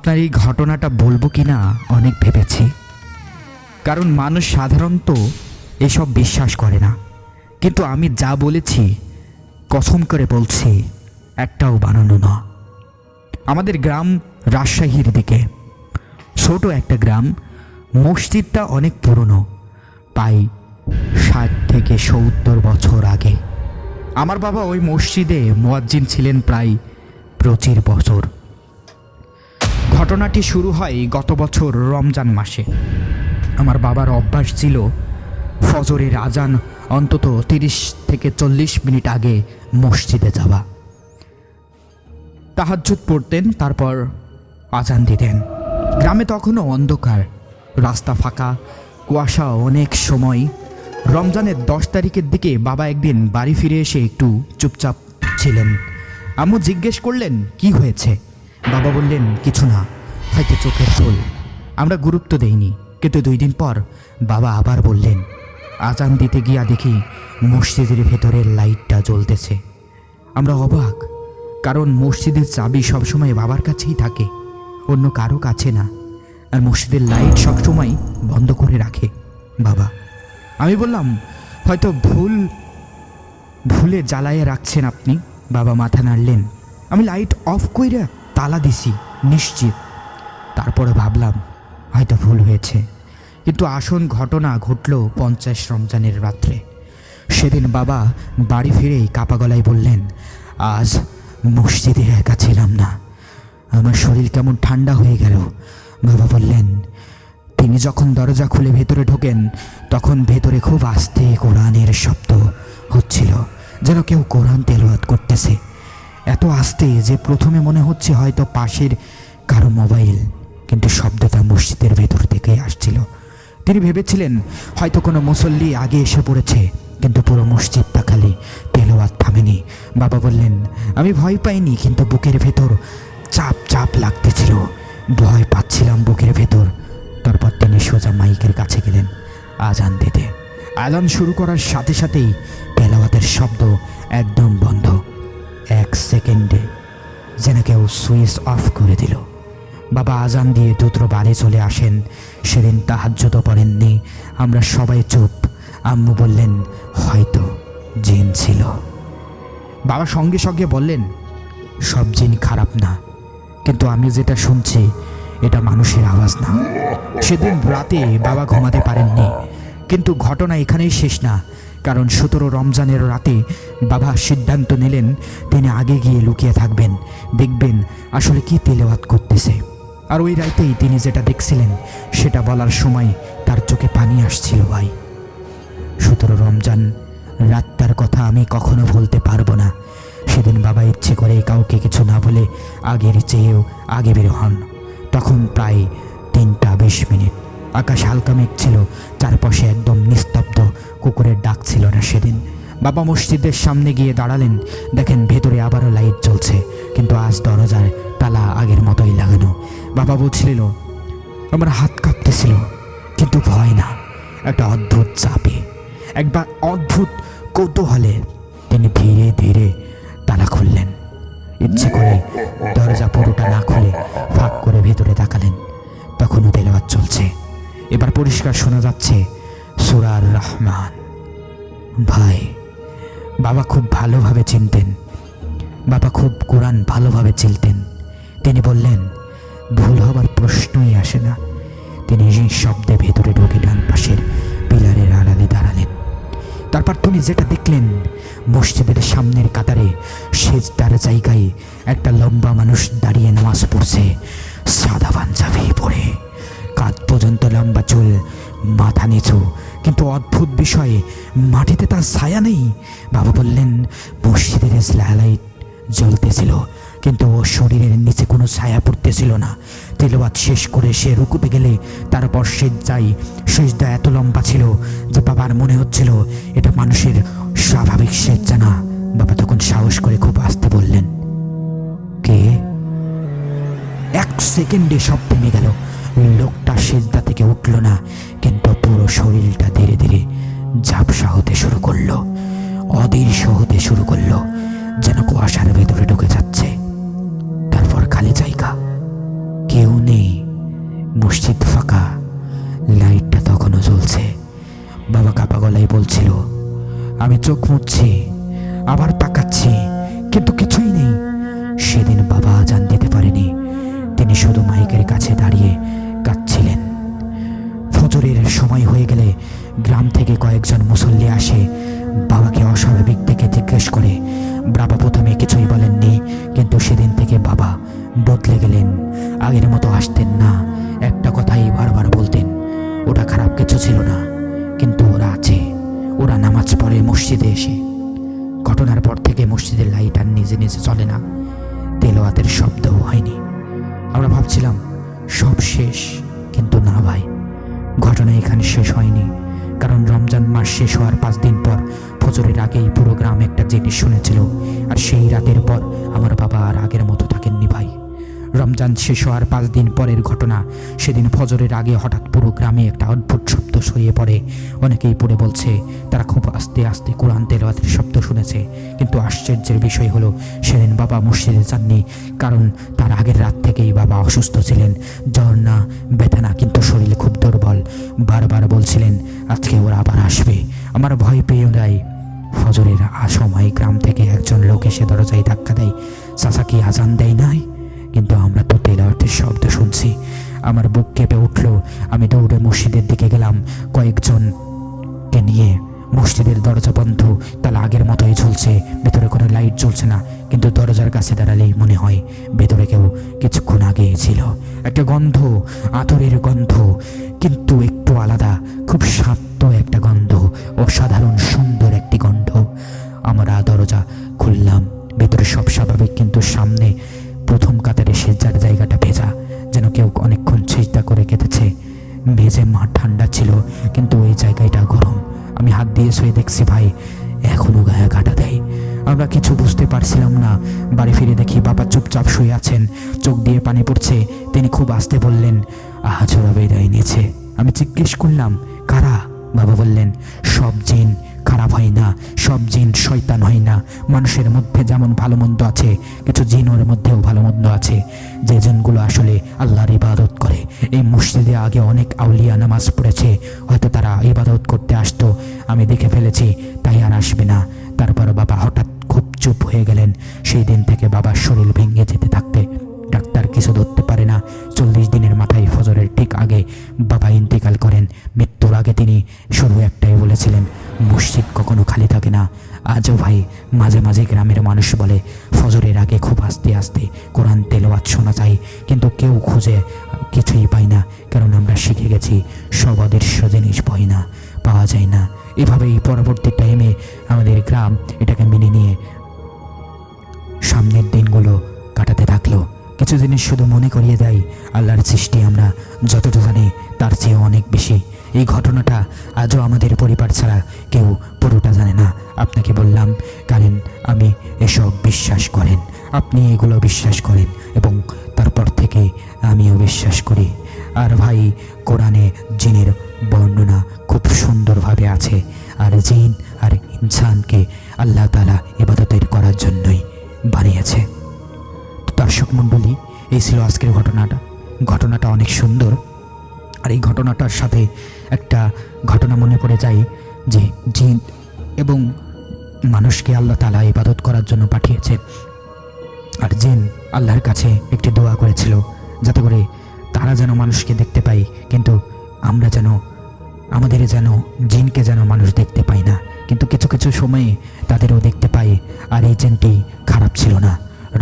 আপনার এই ঘটনাটা বলবো কি না অনেক ভেবেছি, কারণ মানুষ সাধারণত এসব বিশ্বাস করে না। কিন্তু আমি যা বলেছি কসম করে বলছি, একটাও বানানো না। আমাদের গ্রাম রাজশাহীর দিকে, ছোট একটা গ্রাম। মসজিদটা অনেক পুরনো, প্রায় 60 থেকে 70 বছর আগে। আমার বাবা ওই মসজিদে মুয়াজ্জিন ছিলেন প্রায় 25 বছর। ঘটনাটি শুরু হয় গত বছর রমজান মাসে। আমার বাবার অভ্যাস ছিল ফজরের আজান অন্তত 30 থেকে 40 মিনিট আগে মসজিদে যাওয়া। তাহাজ্জুদ পড়তেন, তারপর আজান দিতেন। গ্রামে তখনও অন্ধকার, রাস্তা ফাঁকা, কুয়াশা অনেক সময়। রমজানের 10 তারিখের দিকে বাবা একদিন বাড়ি ফিরে এসে একটু চুপচাপ ছিলেন। আম্মু জিজ্ঞেস করলেন কি হয়েছে। বাবা বললেন কিছু না, হয়তো চোখের ভুল। আমরা গুরুত্ব দেইনি, কিন্তু 2 দিন পর বাবা আবার বললেন। আজান দিতে গিয়া দেখি মসজিদের ভেতরের লাইটটা জ্বলতেছে। আমরা অবাক, কারণ মসজিদের চাবি সবসময় বাবার কাছেই থাকে, অন্য কারো কাছে না। আর মসজিদের লাইট সবসময় বন্ধ করে রাখে বাবা। আমি বললাম হয়তো ভুলে জ্বালাইয়ে রাখছেন আপনি। বাবা মাথা নাড়লেন। আমি লাইট অফ কইরা তালা দিছি নিশ্চিত। তারপরে ভাবলাম হয়তো ভুল হয়েছে। কিন্তু আসল ঘটনা ঘটল 50 রমজানের রাত্রে। সেদিন বাবা বাড়ি ফিরেই কাপা গলায় বললেন, আজ মসজিদে একা ছিলাম না, আমার শরীর কেমন ঠান্ডা হয়ে গেল। বাবা বললেন, তিনি যখন দরজা খুলে ভেতরে ঢোকেন তখন ভেতরে খুব আস্তে কোরআনের শব্দ হচ্ছিল, যেন কেউ কোরআন তেলাওয়াত করতেছে। এত আস্তে যে প্রথমে মনে হচ্ছে হয়তো পাশের কারো মোবাইল, কিন্তু শব্দটা মসজিদের ভেতর থেকে আসছিল। তিনি ভেবেছিলেন হয়তো কোনো মুসল্লি আগে এসে পড়েছে, কিন্তু পুরো মসজিদটা খালি, তেলাওয়াত থামেনি। বাবা বললেন, আমি ভয় পাইনি, কিন্তু বুকের ভেতর চাপ চাপ লাগতেছিল, ভয় পাচ্ছিলাম বুকের ভেতর। তারপর তিনি সোজা মাইকের কাছে গেলেন আজান দিতে। আজান শুরু করার সাথে সাথেই তেলাওয়াতের শব্দ একদম বন্ধ। 1 সেকেন্ডে যেন কেউ সুইচ অফ করে দিল। বাবা আজান দিয়ে দ্রুত বাড়ি চলে আসেন। সেদিন তাহাজ্জুদও পড়েননি। আমরা সবাই চুপ। আম্মু বললেন হয়তো জিন ছিল। বাবা সঙ্গে সঙ্গে বললেন, সব জিন খারাপ না, কিন্তু আমি যেটা শুনছি এটা মানুষের আওয়াজ না। সেদিন রাতে বাবা ঘুমাতে পারেননি। কিন্তু ঘটনা এখানেই শেষ না, কারণ 17 রমজানের রাতে বাবা সিদ্ধান্ত নিলেন তিনি আগে গিয়ে লুকিয়ে থাকবেন, দেখবেন আসলে কি তেলাওয়াত করতেছে। আর ওই রাতেই তিনি যেটা দেখছিলেন সেটা বলার সময় তার চোখে পানি আসছিল। ভাই, 17 রমজান রাতটার কথা আমি কখনো ভুলতে পারবো না। সেদিন বাবা ইচ্ছে করে কাউকে কিছু না বলে আগের চেয়েও আগে বের হন। তখন প্রায় 3টা 20 মিনিট। আকাশ হালকা মেঘ ছিল, চারপাশে একদম নিস্তব্ধ, কুকুরের ডাক ছিল না সেদিন। বাবা মসজিদের সামনে গিয়ে দাঁড়ালেন। দেখেন ভেতরে আবারও লাইট জ্বলছে, কিন্তু আজ দরজার তালা আগের মতোই লাগানো। বাবা বলছিল, আমার হাত কাঁপতেছিল, কিন্তু ভয় না, একটা অদ্ভুত চাপে, একবার অদ্ভুত কৌতূহলে তিনি ধীরে ধীরে তালা খুললেন। ইচ্ছে করে দরজা পুরোটা না খুলে ফাঁক করে ভেতরে তাকালেন। তখনও তেলাওয়াত চলছে। এবার পরিষ্কার শোনা যাচ্ছে সূরা আর রহমান। ভাই, বাবা খুব ভালোভাবে চিনতেন, বাবা খুব কোরআন ভালোভাবে চিনতেন। তিনি বললেন, ভুল হবার প্রশ্নই আসে না। তিনি শব্দে ভেতরে ঢুকে ডান পাশের পিলারের আড়ালে দাঁড়ালেন। তারপর তিনি যেটা দেখলেন, মসজিদের সামনের কাতারে সেজদার জায়গায় একটা লম্বা মানুষ দাঁড়িয়ে নামাজ পড়ছে, সাদা পাঞ্জাবি পরে, কাঁধ পর্যন্ত লম্বা চুল, মাথা নিচু, কিন্তু অদ্ভুত বিষয়ে মাটিতে তার ছায়া নেই। বাবা বললেন, মসজিদের লাইট জ্বলতেছিল, কিন্তু ওর শরীরের নিচে কোনো ছায়া পড়তেছিল না। তেলাওয়াত শেষ করে সে রুকুতে গেলে তারপর সেজদা এত লম্বা ছিল যে বাবার মনে হচ্ছিল এটা মানুষের স্বাভাবিক সেজদা না। বাবা তখন সাহস করে খুব আস্তে বললেন, কে? 1 সেকেন্ডে সব থেমে গেল। লোকটা সেজদা থেকে উঠল না, কিন্তু পুরো শরীরটা ধীরে ধীরে ঝাপসা হতে শুরু করলো, অদৃশ্য হতে শুরু করলো, যেন কুয়াশার ভেতরে ঢুকে যাচ্ছে। তারপর খালি জায়গা, কেউ আমি চোখ মুছছি, আবার তাকাচ্ছি, কিন্তু কিছুই নেই। সেদিন বাবা আজান দিতে পারেনি, তিনি শুধু মাইকের কাছে দাঁড়িয়ে কাঁদছিলেন। ফজরের সময় হয়ে গেলে গ্রাম থেকে কয়েকজন মুসল্লি আসে, বাবাকে অস্বাভাবিক দেখে জিজ্ঞেস করে। বাবা প্রথমে কিছুই বলেননি, কিন্তু সেদিন থেকে বাবা বদলে গেলেন। আগের মতো আসতেন না, একটা কথাই বারবার বলতেন, ওটা খারাপ কিছু ছিল না, কিন্তু ওরা আছে, ওরা নামাজ পড়ে মসজিদে এসে। ঘটনার পর থেকে মসজিদের লাইট আর নিজে নিজে চলে না, তেলাওয়াতের শব্দও হয়নি। আমরা ভাবছিলাম সব শেষ, কিন্তু না ভাই, ঘটনা এখানে শেষ হয়নি। কারণ রমজান মাস শেষ হওয়ার 5 দিন পর ফজরের আগেই পুরো গ্রাম একটা জিনিস শুনেছিল, আর সেই রাতের পর আমার বাবা আর আগের মতো থাকেননি ভাই। রমজান শেষ হওয়ার 5 দিন পরের ঘটনা। সেদিন ফজরের আগে হঠাৎ পুরো গ্রামে একটা অদ্ভুত শব্দ ছড়িয়ে পড়ে। অনেকেই পড়ে বলছে তারা খুব আস্তে আস্তে কোরআন তেলাওয়াতের শব্দ শুনেছে। কিন্তু আশ্চর্যের বিষয় হলো সেদিন বাবা মসজিদে যাননি, কারণ তার আগের রাত থেকেই বাবা অসুস্থ ছিলেন। জ্বর না, ব্যথা না, কিন্তু শরীর খুব দুর্বল। বারবার বলছিলেন আজকে ওরা আবার আসবে। আমার ভয় পেয়ে যায়। ফজরের সময় গ্রাম থেকে একজন লোক এসে দরজায় ধাক্কা দেয়, চাচা কি আজান দেয় নাই? কিন্তু আমরা তো তেলাওয়াতের শব্দ শুনছি। আমার বুক কেঁপে উঠল। আমি দৌড়ে মসজিদের দিকে গেলাম কয়েকজনকে নিয়ে। মসজিদের দরজা বন্ধ, তালা আগের মতোই ঝুলছে, ভেতরে কোনো লাইট জ্বলছে না। কিন্তু দরজার কাছে দাঁড়ালেই মনে হয় ভেতরে কেউ কিছুক্ষণ আগে ছিল। একটা গন্ধ, আতরের গন্ধ, কিন্তু একটু আলাদা, খুব স্বাদ একটা গন্ধ, অসাধারণ সুন্দর একটি গন্ধ। আমরা দরজা খুললাম, ভেতরে সব স্বাভাবিক, কিন্তু সামনে প্রথম কাতারে সেজদার জায়গাটা ভেজা, যেন কেউ অনেকক্ষণ সিজদা করে কেটেছে। ভেজে ঠান্ডা ছিল, কিন্তু ওই জায়গাটা গরম। আমি হাত দিয়ে শুয়ে দেখছি ভাই, এখনো গায়ে কাটা দেয়। আমরা কিছু বুঝতে পারছিলাম না। বাড়ি ফিরে দেখি বাবা চুপচাপ শুয়ে আছেন, চোখ দিয়ে পানি পড়ছে। তিনি খুব আস্তে বললেন আহাজরা বিদায় নিয়েছে। আমি জিজ্ঞেস করলাম কারা? বাবা বললেন সব জিন খারাপ হয় না, সব জিন শয়তান হয় না। মানুষের মধ্যে যেমন ভালো মন্দ আছে, কিছু জিনের মধ্যেও ভালো মন্দ আছে, যে জিনগুলো আসলে আল্লাহর ইবাদত করে। এই মসজিদে আগে অনেক আউলিয়া নামাজ পড়েছে, হয়তো তারা ইবাদত করতে আসতো, আমি দেখে ফেলেছি, তাই আর আসবে না। তারপর বাবা হঠাৎ খুব চুপ হয়ে গেলেন। সেই দিন থেকে বাবার শরীর ভেঙে যেতে থাকতে ডাক্তার কিছু ধরতে পারে না। 40 দিনের মাথায় ফজরের ঠিক আগে বাবা ইন্তেকাল করেন। মৃত্যুর আগে তিনি শুধু একটাই বলেছিলেন, মসজিদ কখনো খালি থাকে না। আজও ভাই মাঝে মাঝে গ্রামের মানুষ বলে ফজরের আগে খুব আস্তে আস্তে কোরআন তেলাওয়াত শোনা যায়, কিন্তু কেউ খুঁজে কিছুই পায় না, কারণ আমরা শিখে গেছি সব অদৃশ্য জিনিস পাওয়া যায় না। এভাবেই পরবর্তী টাইমে আমাদের গ্রাম এটাকে মেনে নিয়ে সামনের দিনগুলো কাটাতে থাকলো। কিছু জিনিস শুধু মনে করিয়ে দেয় আল্লাহর সৃষ্টি আমরা যতটা জানি তার চেয়ে অনেক বেশি। এই ঘটনাটা আজও আমাদের পরিবার ছাড়া কেউ পুরোটা জানে না। আপনাকে বললাম কারণ আমি এসব বিশ্বাস করেন, আপনি এগুলো বিশ্বাস করেন, এবং তারপর থেকে আমিও বিশ্বাস করি। আর ভাই কোরআনে জিনের বর্ণনা খুব সুন্দরভাবে আছে, আর জিন আর ইনসানকে আল্লাহ তাআলা ইবাদতের করার জন্যই বানিয়েছে। দর্শক মণ্ডলী, এই ছিল আজকের ঘটনাটা অনেক সুন্দর। আর এই ঘটনাটার সাথে একটা ঘটনা মনে পড়ে যায় যে জিন এবং মানুষকে আল্লাহ তাআলা ইবাদত করার জন্য পাঠিয়েছে। আর জিন আল্লাহর কাছে একটি দোয়া করেছিল, যাতে করে তারা যেন মানুষকে দেখতে পায়, কিন্তু আমরা আমাদের জিনকে যেন মানুষ দেখতে পায় না, কিন্তু কিছু কিছু সময়ে তাদেরও দেখতে পায়। আর এই জিনটি খারাপ ছিল না।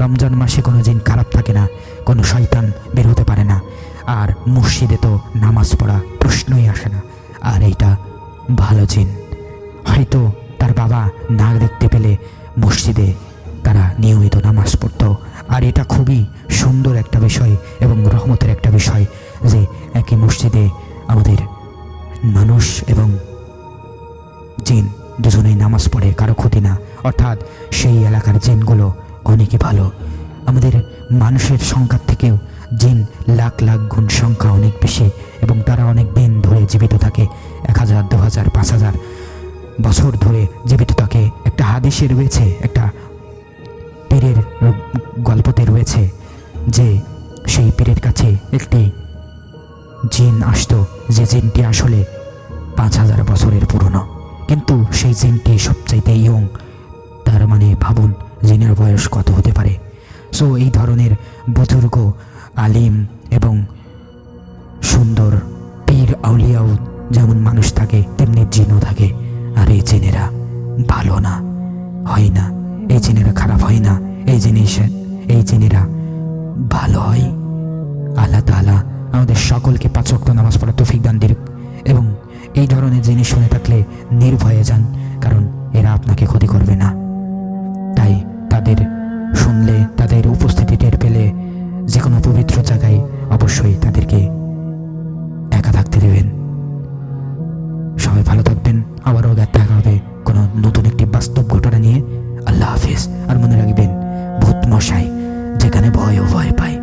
রমজান মাসে কোনো জিন খারাপ থাকে না, কোনো শয়তান বের হতে পারে না। আর মসজিদে তো নামাজ পড়া প্রশ্নই আসে না। আর এইটা ভালো জিন, হয়তো তার বাবা না দেখতে পেলে মসজিদে তারা নিয়মিত নামাজ পড়তো। আর এটা খুবই সুন্দর একটা বিষয় এবং রহমতের একটা বিষয় যে একই মসজিদে আমাদের মানুষ এবং জিন দুজনেই নামাজ পড়ে, কারো ক্ষতি না। অর্থাৎ সেই এলাকার জিনগুলো অনেকই ভালো। আমাদের মানুষের সংখ্যার থেকেও জিন লাখ লাখ গুণ সংখ্যা অনেক বেশি, এবং তারা অনেক দিন ধরে জীবিত থাকে, 1000, 2000, 5000 বছর ধরে জীবিত থাকে। একটা হাদিসে রয়েছে, একটা পীরের গল্পতে রয়েছে যে সেই পীরের কাছে একটি জিন আসতো, যে জিনটি আসলে 5000 বছরের পুরনো। কিন্তু সেই জিনটি সবচাইতে ইয়ং। তার মানে ভাবুন জিনের বয়স কত হতে পারে। সো এই ধরনের বুজুর্গ, আলিম এবং সুন্দর পীর আউলিয়াও যেমন মানুষ থাকে তেমনি জিনও থাকে। আর এই জিনেরা ভালো না, হয় না, এই জিনেরা খারাপ হয় না, এই জিনেরা ভালো হয়। আল্লাহ তাআলা আমাদের সকলকে 5 ওয়াক্ত নামাজ পড়ার তৌফিক দান দিন। এবং এই ধরনের জিনিস শুনে থাকলে নির্ভয়ে যান, কারণ এরা আপনাকে ক্ষতি করবে না। তাই তাদের শুনলে, তাদের উপস্থিতি টের পেলে যে কোনো পবিত্র জায়গায় অবশ্যই তাদেরকে একা থাকতে দেবেন। সবাই ভালো থাকবেন। আবারও দেখা হবে কোনো নতুন একটি বাস্তব ঘটনা নিয়ে। আল্লাহ হাফিজ। আর মনে রাখবেন, ভূত মশাই যেখানে ভয় ও ভয় পায়।